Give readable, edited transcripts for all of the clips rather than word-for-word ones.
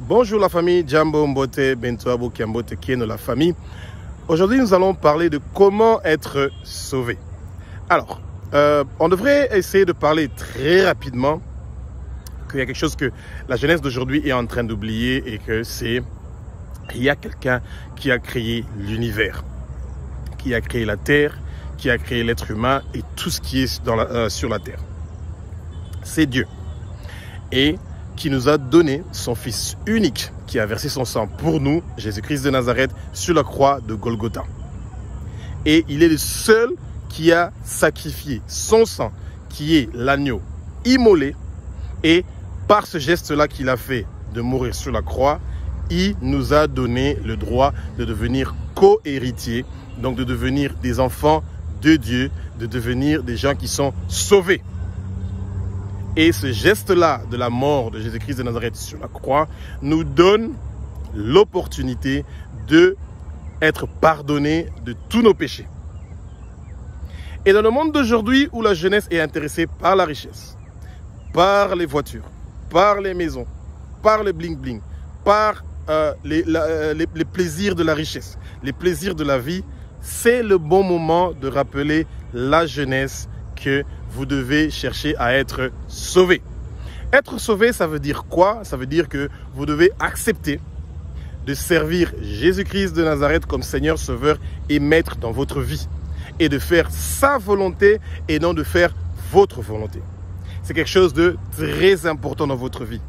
Bonjour la famille, Jambo Mbote, Bentoabo Kiambote Kieno la famille. Aujourd'hui nous allons parler de comment être sauvé. Alors, on devrait essayer de parler très rapidement qu'il y a quelque chose que la jeunesse d'aujourd'hui est en train d'oublier et que c'est il y a quelqu'un qui a créé l'univers, qui a créé la terre, qui a créé l'être humain et tout ce qui est sur la terre. C'est Dieu. Et qui nous a donné son Fils unique, qui a versé son sang pour nous, Jésus-Christ de Nazareth, sur la croix de Golgotha. Et il est le seul qui a sacrifié son sang, qui est l'agneau immolé. Et par ce geste-là qu'il a fait de mourir sur la croix, il nous a donné le droit de devenir co-héritiers, donc de devenir des enfants de Dieu, de devenir des gens qui sont sauvés. Et ce geste-là de la mort de Jésus-Christ de Nazareth sur la croix nous donne l'opportunité d'être pardonnés de tous nos péchés. Et dans le monde d'aujourd'hui où la jeunesse est intéressée par la richesse, par les voitures, par les maisons, par le bling-bling, par les plaisirs de la richesse, les plaisirs de la vie, c'est le bon moment de rappeler la jeunesse que vous devez chercher à être sauvé. Être sauvé, ça veut dire quoi? Ça veut dire que vous devez accepter de servir Jésus-Christ de Nazareth comme Seigneur, Sauveur et Maître dans votre vie. Et de faire sa volonté et non de faire votre volonté. C'est quelque chose de très important dans votre vie.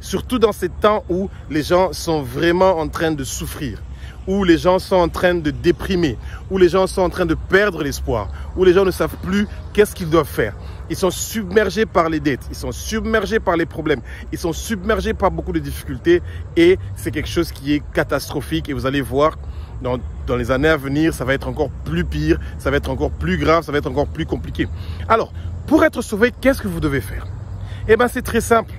Surtout dans ces temps où les gens sont vraiment en train de souffrir, où les gens sont en train de déprimer, où les gens sont en train de perdre l'espoir, où les gens ne savent plus qu'est-ce qu'ils doivent faire. Ils sont submergés par les dettes, ils sont submergés par les problèmes, ils sont submergés par beaucoup de difficultés et c'est quelque chose qui est catastrophique et vous allez voir dans les années à venir, ça va être encore plus pire, ça va être encore plus grave, ça va être encore plus compliqué. Alors, pour être sauvé, qu'est-ce que vous devez faire? Eh bien, c'est très simple.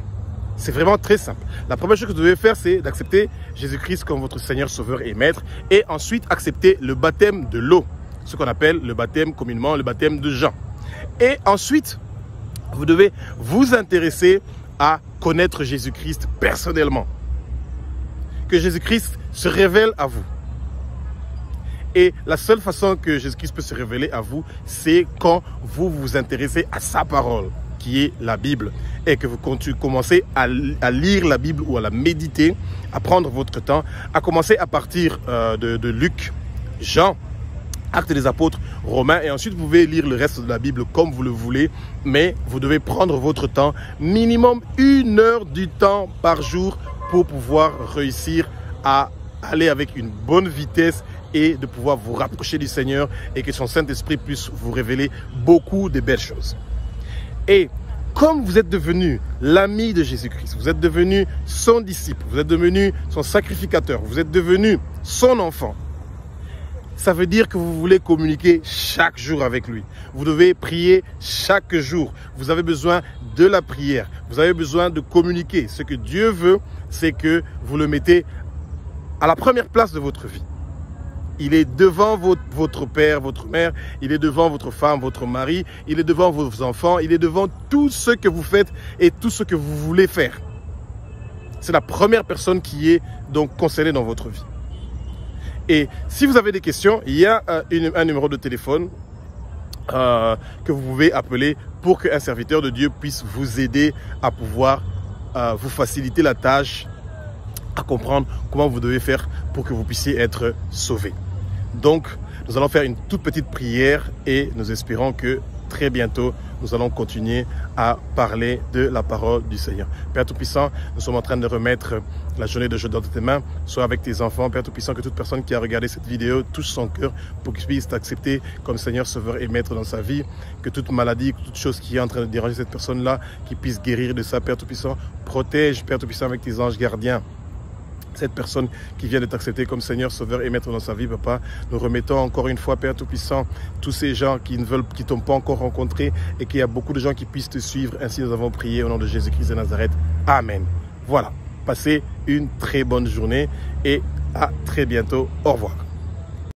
C'est vraiment très simple. La première chose que vous devez faire, c'est d'accepter Jésus-Christ comme votre Seigneur, Sauveur et Maître. Et ensuite, accepter le baptême de l'eau. Ce qu'on appelle le baptême communément, le baptême de Jean. Et ensuite, vous devez vous intéresser à connaître Jésus-Christ personnellement. Que Jésus-Christ se révèle à vous. Et la seule façon que Jésus-Christ peut se révéler à vous, c'est quand vous vous intéressez à sa parole, qui est la Bible, et que vous commencez à lire la Bible ou à la méditer, à prendre votre temps, à commencer à partir de Luc, Jean, Actes des Apôtres, Romains, et ensuite vous pouvez lire le reste de la Bible comme vous le voulez, mais vous devez prendre votre temps, minimum 1 heure du temps par jour pour pouvoir réussir à aller avec une bonne vitesse et de pouvoir vous rapprocher du Seigneur et que son Saint-Esprit puisse vous révéler beaucoup de belles choses. Et comme vous êtes devenu l'ami de Jésus-Christ, vous êtes devenu son disciple, vous êtes devenu son sacrificateur, vous êtes devenu son enfant, ça veut dire que vous voulez communiquer chaque jour avec lui. Vous devez prier chaque jour. Vous avez besoin de la prière. Vous avez besoin de communiquer. Ce que Dieu veut, c'est que vous le mettez à la première place de votre vie. Il est devant votre père, votre mère, il est devant votre femme, votre mari, il est devant vos enfants, il est devant tout ce que vous faites et tout ce que vous voulez faire. C'est la première personne qui est donc concernée dans votre vie. Et si vous avez des questions, il y a un numéro de téléphone que vous pouvez appeler pour qu'un serviteur de Dieu puisse vous aider à pouvoir vous faciliter la tâche, à comprendre comment vous devez faire pour que vous puissiez être sauvé. Donc, nous allons faire une toute petite prière et nous espérons que très bientôt, nous allons continuer à parler de la parole du Seigneur. Père Tout-Puissant, nous sommes en train de remettre la journée de jeudi dans tes mains. Sois avec tes enfants. Père Tout-Puissant, que toute personne qui a regardé cette vidéo touche son cœur pour qu'il puisse t'accepter comme Seigneur, Sauveur et Maître dans sa vie. Que toute maladie, toute chose qui est en train de déranger cette personne-là, qui puisse guérir de ça. Père Tout-Puissant, protège, Père Tout-Puissant, avec tes anges gardiens cette personne qui vient de t'accepter comme Seigneur, Sauveur et Maître dans sa vie, Papa. Nous remettons encore une fois, Père Tout-Puissant, tous ces gens qui t'ont pas encore rencontré et qu'il y a beaucoup de gens qui puissent te suivre. Ainsi, nous avons prié au nom de Jésus-Christ de Nazareth. Amen. Voilà. Passez une très bonne journée et à très bientôt. Au revoir.